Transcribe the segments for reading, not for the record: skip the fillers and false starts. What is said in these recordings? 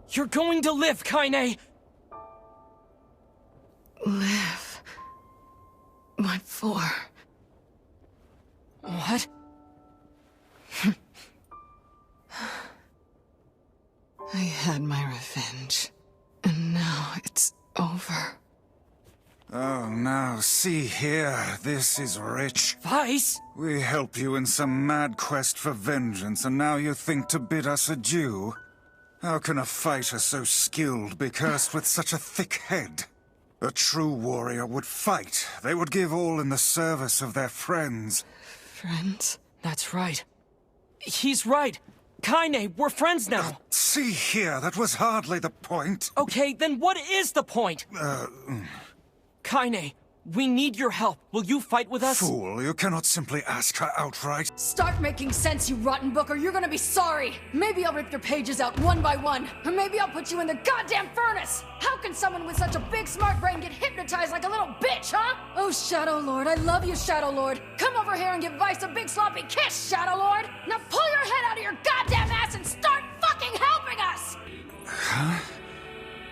You're going to live, Kaine! Live. What for? What? I had my revenge. And now it's over. Oh, now, see here, this is rich. Weiss? We help you in some mad quest for vengeance, and now you think to bid us adieu? How can a fighter so skilled be cursed with such a thick head? A true warrior would fight. They would give all in the service of their friends. Friends? That's right. He's right. Kaine, we're friends now. See here, that was hardly the point. Okay, then what is the point? Kaine, we need your help. Will you fight with us? Fool, you cannot simply ask her outright. Start making sense, you rotten book, or you're gonna be sorry. Maybe I'll rip your pages out one by one, or maybe I'll put you in the goddamn furnace. How can someone with such a big smart brain get hypnotized like a little bitch, huh? Oh, Shadow Lord, I love you, Shadow Lord. Come over here and give Weiss a big sloppy kiss, Shadow Lord. Now pull your head out of your goddamn ass and start fucking helping us! Huh?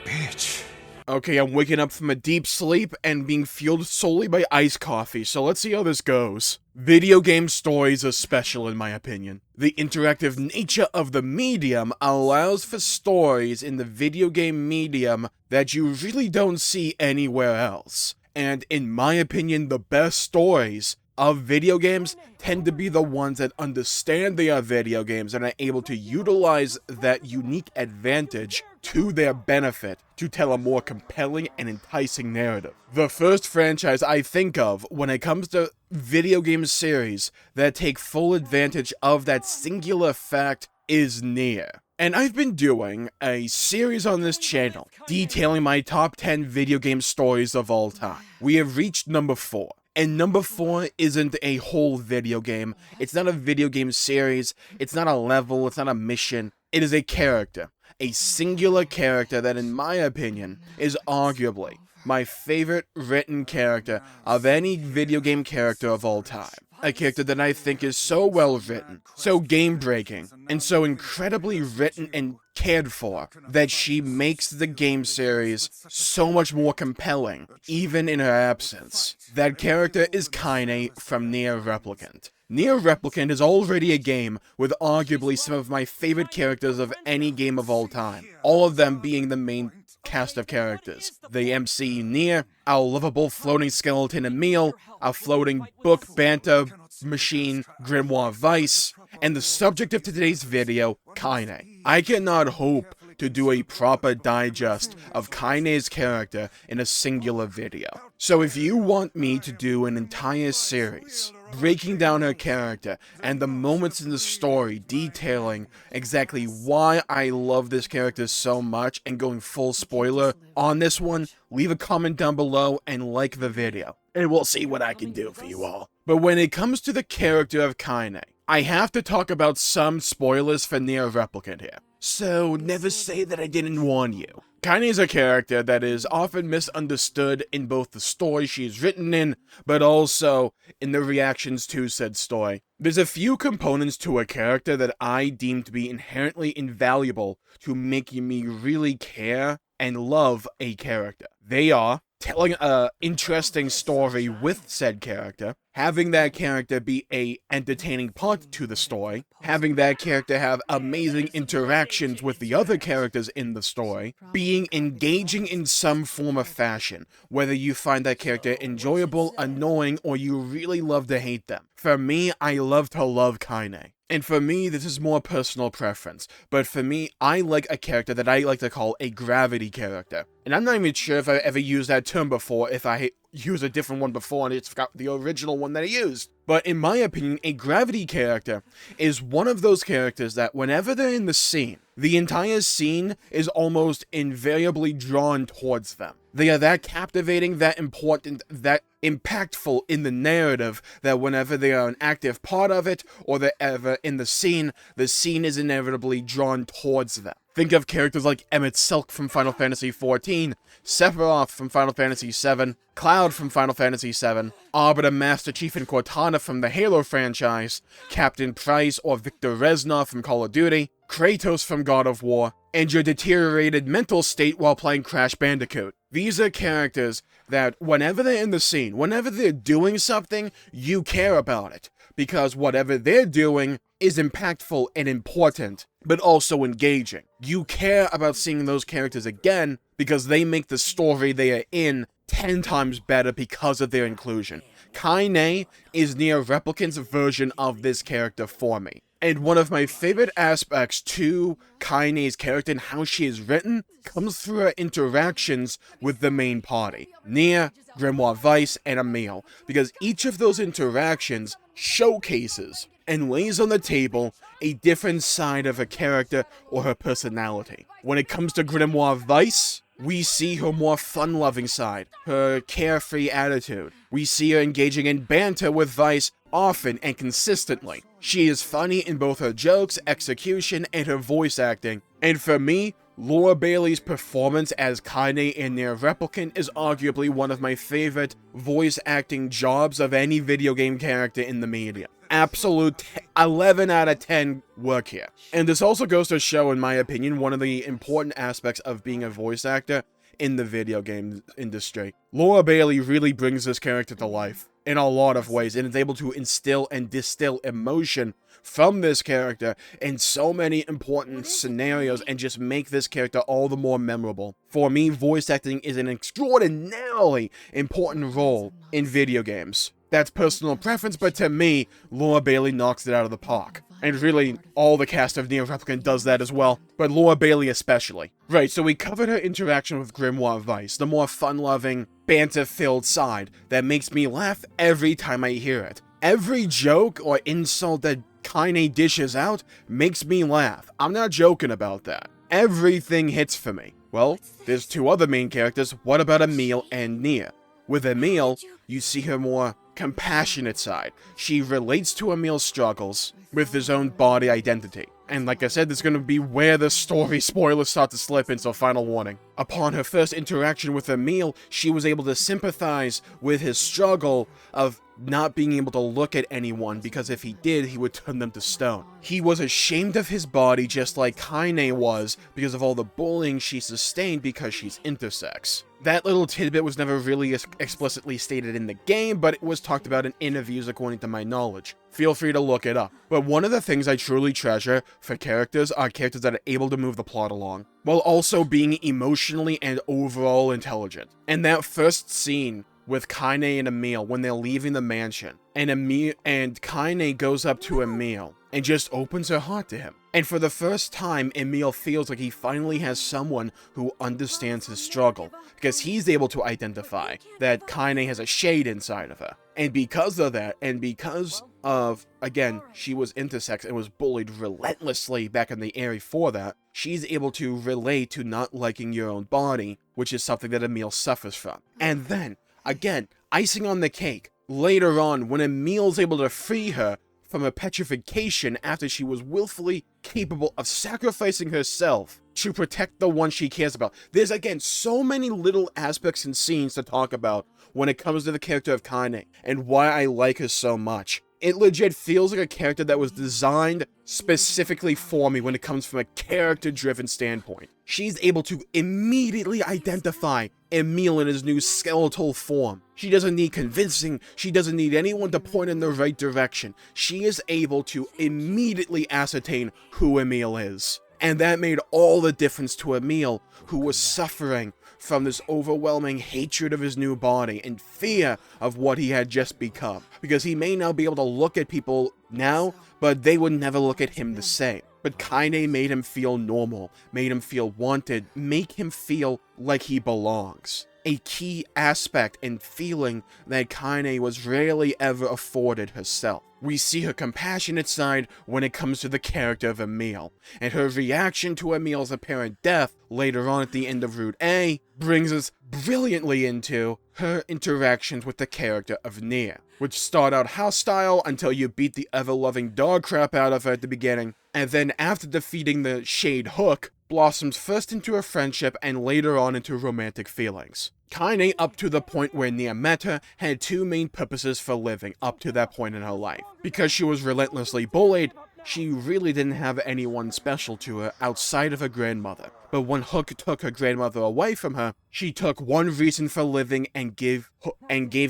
Bitch. Okay, I'm waking up from a deep sleep and being fueled solely by iced coffee, so let's see how this goes. Video game stories are special in my opinion. The interactive nature of the medium allows for stories in the video game medium that you really don't see anywhere else. And in my opinion, the best stories of video games tend to be the ones that understand they are video games and are able to utilize that unique advantage to their benefit to tell a more compelling and enticing narrative. The first franchise I think of when it comes to video game series that take full advantage of that singular fact is Nier. And I've been doing a series on this channel detailing my top 10 video game stories of all time. We have reached number 4. And number 4 isn't a whole video game. It's not a video game series. It's not a level. It's not a mission. It is a character. A singular character that, in my opinion, is arguably my favorite written character of any video game character of all time. A character that I think is so well written, so game-breaking, and so incredibly written and cared for that she makes the game series so much more compelling, even in her absence. That character is Kaine from Nier Replicant. Nier Replicant is already a game with arguably some of my favorite characters of any game of all time, all of them being the main cast of characters. The MC Nier, our lovable floating skeleton Emil, our floating book banter machine Grimoire Weiss, and the subject of today's video, Kaine. I cannot hope to do a proper digest of Kaine's character in a singular video. So if you want me to do an entire series breaking down her character and the moments in the story detailing exactly why I love this character so much and going full spoiler on this one, leave a comment down below and like the video, and we'll see what I can do for you all. But when it comes to the character of Kaine, I have to talk about some spoilers for Nier Replicant here. So never say that I didn't warn you. Kaine is a character that is often misunderstood in both the story she is written in, but also in the reactions to said story. There's a few components to a character that I deem to be inherently invaluable to making me really care and love a character. They are telling an interesting story with said character, having that character be a entertaining part to the story, having that character have amazing interactions with the other characters in the story, being engaging in some form of fashion, whether you find that character enjoyable, annoying, or you really love to hate them. For me, I love to love Kaine. And for me, this is more personal preference, but for me, I like a character that I like to call a gravity character. And I'm not even sure if I ever used that term before, if I used a different one before and it's forgot the original one that I used. But in my opinion, a gravity character is one of those characters that whenever they're in the scene, the entire scene is almost invariably drawn towards them. They are that captivating, that important, that impactful in the narrative that whenever they are an active part of it or they're ever in the scene is inevitably drawn towards them. Think of characters like Emmett Silk from Final Fantasy XIV, Sephiroth from Final Fantasy VII, Cloud from Final Fantasy VII, Arbiter, Master Chief, and Cortana from the Halo franchise, Captain Price or Victor Reznov from Call of Duty, Kratos from God of War, and your deteriorated mental state while playing Crash Bandicoot. These are characters that whenever they're in the scene, whenever they're doing something, you care about it. Because whatever they're doing is impactful and important, but also engaging. You care about seeing those characters again because they make the story they are in 10 times better because of their inclusion. Kaine is Nier Replicant's version of this character for me. And one of my favorite aspects to Kaine's character and how she is written comes through her interactions with the main party, Nier, Grimoire Weiss, and Emil, because each of those interactions showcases and lays on the table a different side of a character or her personality. When it comes to Grimoire Weiss, we see her more fun-loving side, her carefree attitude. We see her engaging in banter with Weiss often and consistently. She is funny in both her jokes, execution, and her voice acting. And for me, Laura Bailey's performance as Kaine in Nier Replicant is arguably one of my favorite voice acting jobs of any video game character in the media. Absolute 11 out of 10 work here. And this also goes to show, in my opinion, one of the important aspects of being a voice actor in the video game industry. Laura Bailey really brings this character to life in a lot of ways, and is able to instill and distill emotion from this character in so many important scenarios and just make this character all the more memorable. For me, voice acting is an extraordinarily important role in video games. That's personal preference, but to me, Laura Bailey knocks it out of the park. And really, all the cast of Nier Replicant does that as well, but Laura Bailey especially. Right, so we covered her interaction with Grimoire Weiss, the more fun-loving, banter-filled side that makes me laugh every time I hear it. Every joke or insult that Kaine dishes out makes me laugh. I'm not joking about that. Everything hits for me. Well, there's two other main characters. What about Emil and Nier? With Emil, you see her more compassionate side. She relates to Emil's struggles with his own body identity. And like I said, this is going to be where the story spoilers start to slip in, so final warning. Upon her first interaction with Emil, she was able to sympathize with his struggle of not being able to look at anyone, because if he did, he would turn them to stone. He was ashamed of his body just like Kaine was because of all the bullying she sustained because she's intersex. That little tidbit was never really explicitly stated in the game, but it was talked about in interviews according to my knowledge. Feel free to look it up. But one of the things I truly treasure for characters are characters that are able to move the plot along, while also being emotionally and overall intelligent. And that first scene with Kaine and Emil when they're leaving the mansion, and Kaine goes up to Emil and just opens her heart to him. And for the first time, Emil feels like he finally has someone who understands his struggle, because he's able to identify that Kaine has a shade inside of her. And because of that, and because of, again, she was intersex and was bullied relentlessly back in the area for that, she's able to relate to not liking your own body, which is something that Emil suffers from. And then, again, icing on the cake, later on, when Emil's able to free her from a petrification after she was willfully capable of sacrificing herself to protect the one she cares about. There's, again, so many little aspects and scenes to talk about when it comes to the character of Kaine and why I like her so much. It legit feels like a character that was designed specifically for me when it comes from a character-driven standpoint. She's able to immediately identify Emil in his new skeletal form. She doesn't need convincing, she doesn't need anyone to point in the right direction. She is able to immediately ascertain who Emil is. And that made all the difference to Emil, who was suffering from this overwhelming hatred of his new body and fear of what he had just become. Because he may now be able to look at people now, but they would never look at him the same. But Kaine made him feel normal, made him feel wanted, make him feel like he belongs. A key aspect and feeling that Kaine was rarely ever afforded herself. We see her compassionate side when it comes to the character of Emil, and her reaction to Emil's apparent death later on at the end of Route A brings us brilliantly into her interactions with the character of Nier, which start out hostile until you beat the ever-loving dog crap out of her at the beginning, and then after defeating the Shade Hook, blossoms first into a friendship and later on into romantic feelings. Kaine, up to the point where Nier met her, had two main purposes for living up to that point in her life. Because she was relentlessly bullied, she really didn't have anyone special to her outside of her grandmother. But when Hook took her grandmother away from her, she took one reason for living and gave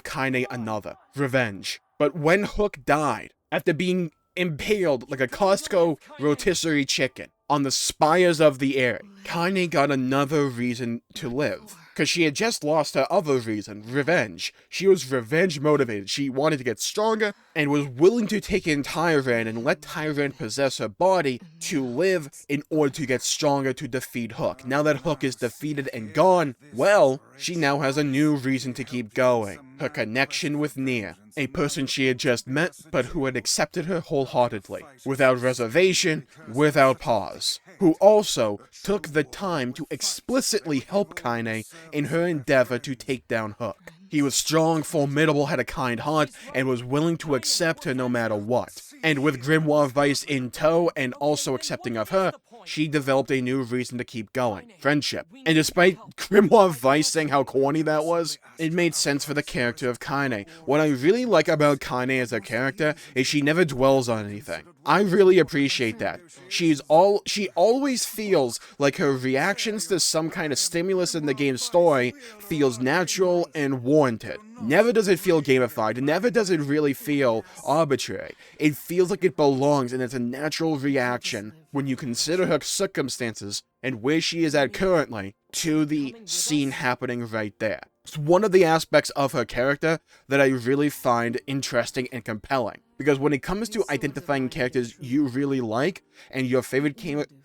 Kaine another: revenge. But when Hook died, after being impaled like a Costco rotisserie chicken on the spires of the air, Kaine got another reason to live. Because she had just lost her other reason, revenge. She was revenge motivated. She wanted to get stronger and was willing to take in Tyrant and let Tyrant possess her body to live in order to get stronger to defeat Hook. Now that Hook is defeated and gone, well, she now has a new reason to keep going. Her connection with Nier, a person she had just met but who had accepted her wholeheartedly, without reservation, without pause, who also took the time to explicitly help Kaine in her endeavor to take down Hook. He was strong, formidable, had a kind heart, and was willing to accept her no matter what. And with Grimoire Vice in tow and also accepting of her, she developed a new reason to keep going: friendship. And despite Grimoire Vice saying how corny that was, it made sense for the character of Kaine. What I really like about Kaine as a character is she never dwells on anything. I really appreciate that. She always feels like her reactions to some kind of stimulus in the game's story feels natural and warranted. Never does it feel gamified, never does it really feel arbitrary. It feels like it belongs and it's a natural reaction when you consider her circumstances and where she is at currently to the scene happening right there. It's one of the aspects of her character that I really find interesting and compelling. Because when it comes to identifying characters you really like, and your favorite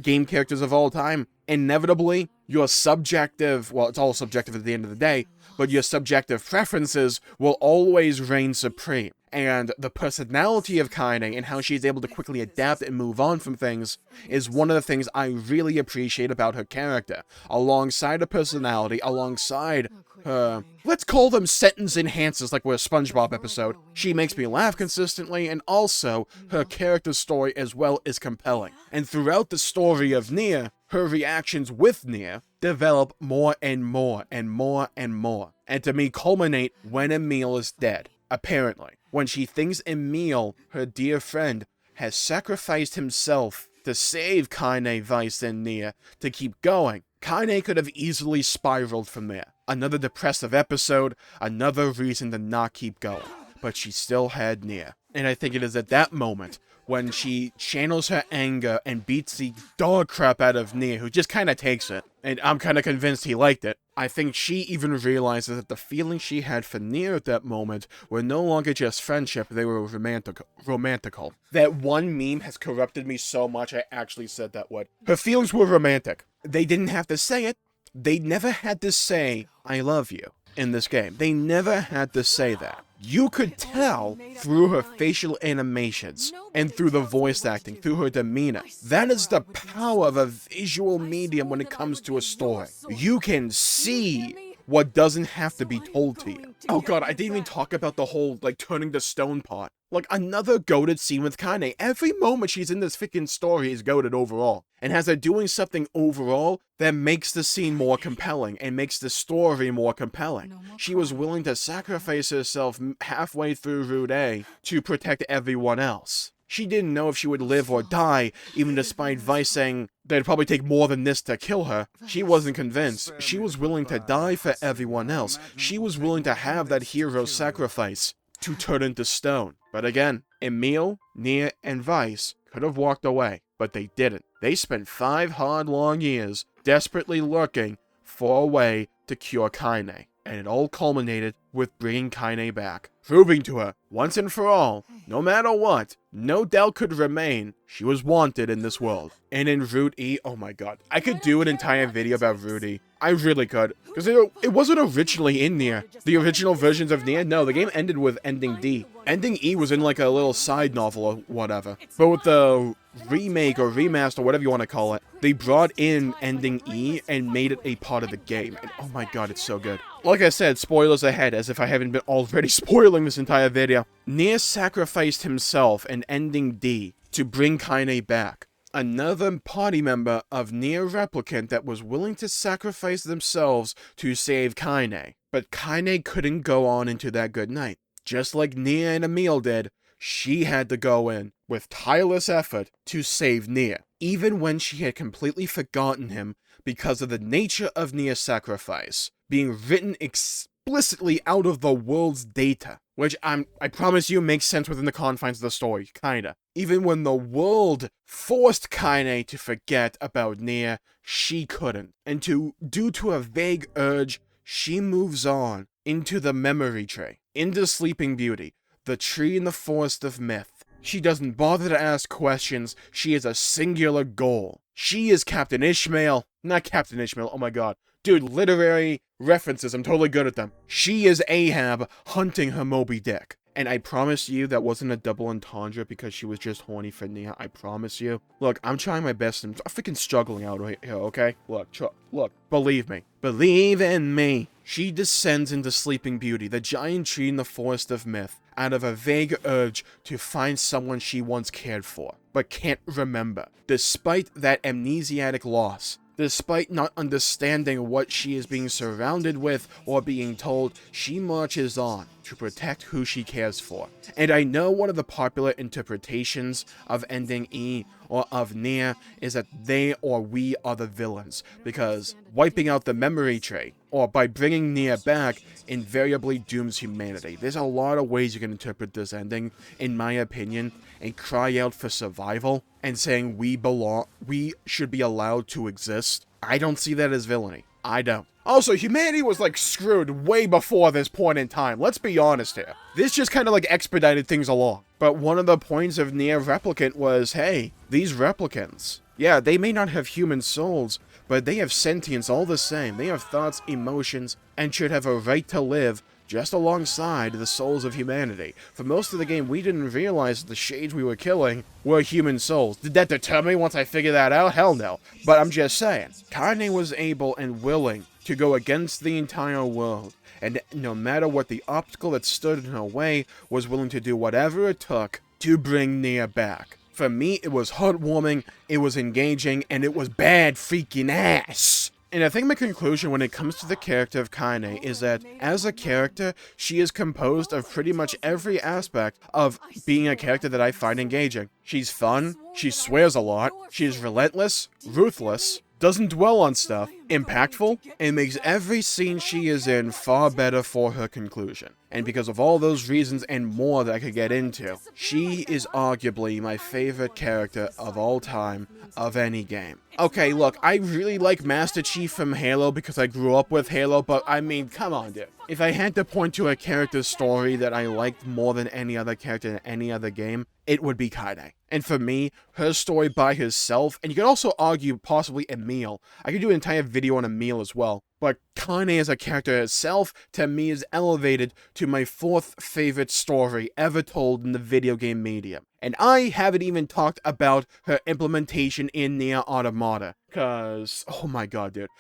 game characters of all time, inevitably, your subjective, well, it's all subjective at the end of the day, but your subjective preferences will always reign supreme. And the personality of Kaine and how she's able to quickly adapt and move on from things is one of the things I really appreciate about her character. Alongside her personality, alongside her, let's call them sentence enhancers like we're a SpongeBob episode, she makes me laugh consistently, and also her character story as well is compelling. And throughout the story of Nier, her reactions with Nier develop more and more and more and more. And to me culminate when Emil is dead, apparently. When she thinks Emil, her dear friend, has sacrificed himself to save Kaine, Vice, and Nier to keep going, Kaine could have easily spiraled from there. Another depressive episode, another reason to not keep going. But she still had Nier. And I think it is at that moment when she channels her anger and beats the dog crap out of Nier, who just kind of takes it. And I'm kind of convinced he liked it. I think she even realizes that the feelings she had for Nier at that moment were no longer just friendship, they were romantical. That one meme has corrupted me so much I actually said that word. Her feelings were romantic. They didn't have to say it. They never had to say, I love you, in this game. They never had to say that. You could tell through her facial animations and through the voice acting, through her demeanor. That is the power of a visual medium when it comes to a story. You can see what doesn't have to be told to you. Oh god, I didn't even talk about the whole, turning to stone part. Another goated scene with Kaine. Every moment she's in this freaking story is goated overall. And has her doing something overall that makes the scene more compelling and makes the story more compelling. She was willing to sacrifice herself halfway through Route A to protect everyone else. She didn't know if she would live or die, even despite Vice saying that it'd probably take more than this to kill her. She wasn't convinced. She was willing to die for everyone else. She was willing to have that hero sacrifice to turn into stone. But again, Emil, Nier, and Vice could have walked away, but they didn't. They spent 5 hard, long years desperately looking for a way to cure Kaine. And it all culminated with bringing Kaine back, proving to her, once and for all, no matter what, no doubt could remain, she was wanted in this world. And in Route E, oh my god, I could do an entire video about Route E. I really could, because it wasn't originally in Nier. The original versions of Nier, no, the game ended with Ending D. Ending E was in a little side novel or whatever. But with the remake or remaster, whatever you want to call it, they brought in Ending E and made it a part of the game. And oh my god, it's so good. Like I said, spoilers ahead, as if I haven't been already spoiling this entire video. Nier sacrificed himself in Ending D to bring Kaine back. Another party member of Nier Replicant that was willing to sacrifice themselves to save Kaine. But Kaine couldn't go on into that good night. Just like Nier and Emil did, she had to go in with tireless effort to save Nier, even when she had completely forgotten him because of the nature of Nier's sacrifice being written explicitly out of the world's data, which I promise you makes sense within the confines of the story, kinda. Even when the world forced Kaine to forget about Nier, she couldn't. And due to a vague urge, she moves on into the memory tree, into Sleeping Beauty, the tree in the forest of myth. She doesn't bother to ask questions, she has a singular goal. She is Captain Ishmael, not Captain Ishmael, oh my god. Dude, literary references, I'm totally good at them. She is Ahab hunting her Moby Dick. And I promise you that wasn't a double entendre because she was just horny for Nier, I promise you. Look, I'm trying my best and I'm freaking struggling out right here, okay? Look, believe me. Believe in me. She descends into Sleeping Beauty, the giant tree in the forest of myth, out of a vague urge to find someone she once cared for, but can't remember. Despite that amnesiac loss, despite not understanding what she is being surrounded with or being told, she marches on to protect who she cares for. And I know one of the popular interpretations of ending E or of Nier is that they or we are the villains, because wiping out the memory tree, or by bringing Nier back, invariably dooms humanity. There's a lot of ways you can interpret this ending, in my opinion, and cry out for survival, and saying we should be allowed to exist. I don't see that as villainy. I don't. Also, humanity was like screwed way before this point in time, let's be honest here. This just kind of like expedited things along. But one of the points of Nier Replicant was, hey, these replicants, yeah, they may not have human souls, but they have sentience all the same. They have thoughts, emotions, and should have a right to live just alongside the souls of humanity. For most of the game, we didn't realize that the shades we were killing were human souls. Did that deter me once I figured that out? Hell no. But I'm just saying, Kaine was able and willing to go against the entire world, and no matter what the obstacle that stood in her way, was willing to do whatever it took to bring Nier back. For me, it was heartwarming, it was engaging, and it was bad freaking ass. And I think my conclusion when it comes to the character of Kaine is that, as a character, she is composed of pretty much every aspect of being a character that I find engaging. She's fun, she swears a lot, she's relentless, ruthless, doesn't dwell on stuff, impactful, and makes every scene she is in far better for her conclusion. And because of all those reasons and more that I could get into, she is arguably my favorite character of all time, of any game. Okay, look, I really like Master Chief from Halo because I grew up with Halo, but I mean, come on, dude. If I had to point to a character's story that I liked more than any other character in any other game, it would be Kaine. And for me, her story by herself, and you could also argue possibly Emil. I could do an entire video on Emil as well. But Kaine as a character herself, to me, is elevated to my fourth favorite story ever told in the video game medium. And I haven't even talked about her implementation in Nier Automata. Cause, oh my god, dude.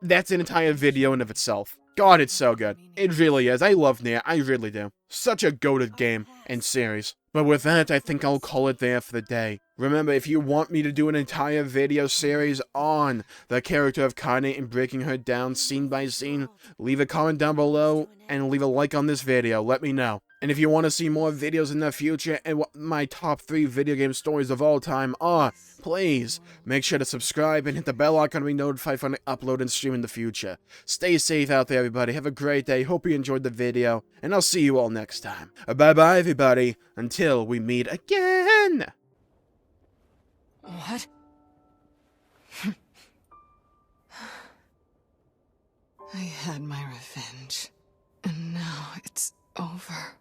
That's an entire video in of itself. God, it's so good. It really is. I love Nier. I really do. Such a goated game and series. But with that, I think I'll call it there for the day. Remember, if you want me to do an entire video series on the character of Kaine and breaking her down scene by scene, leave a comment down below and leave a like on this video. Let me know. And if you want to see more videos in the future and what my top 3 video game stories of all time are, please make sure to subscribe and hit the bell icon to be notified when I upload and stream in the future. Stay safe out there, everybody. Have a great day. Hope you enjoyed the video, and I'll see you all next time. Bye-bye, everybody. Until we meet again. What? I had my revenge, and now it's over.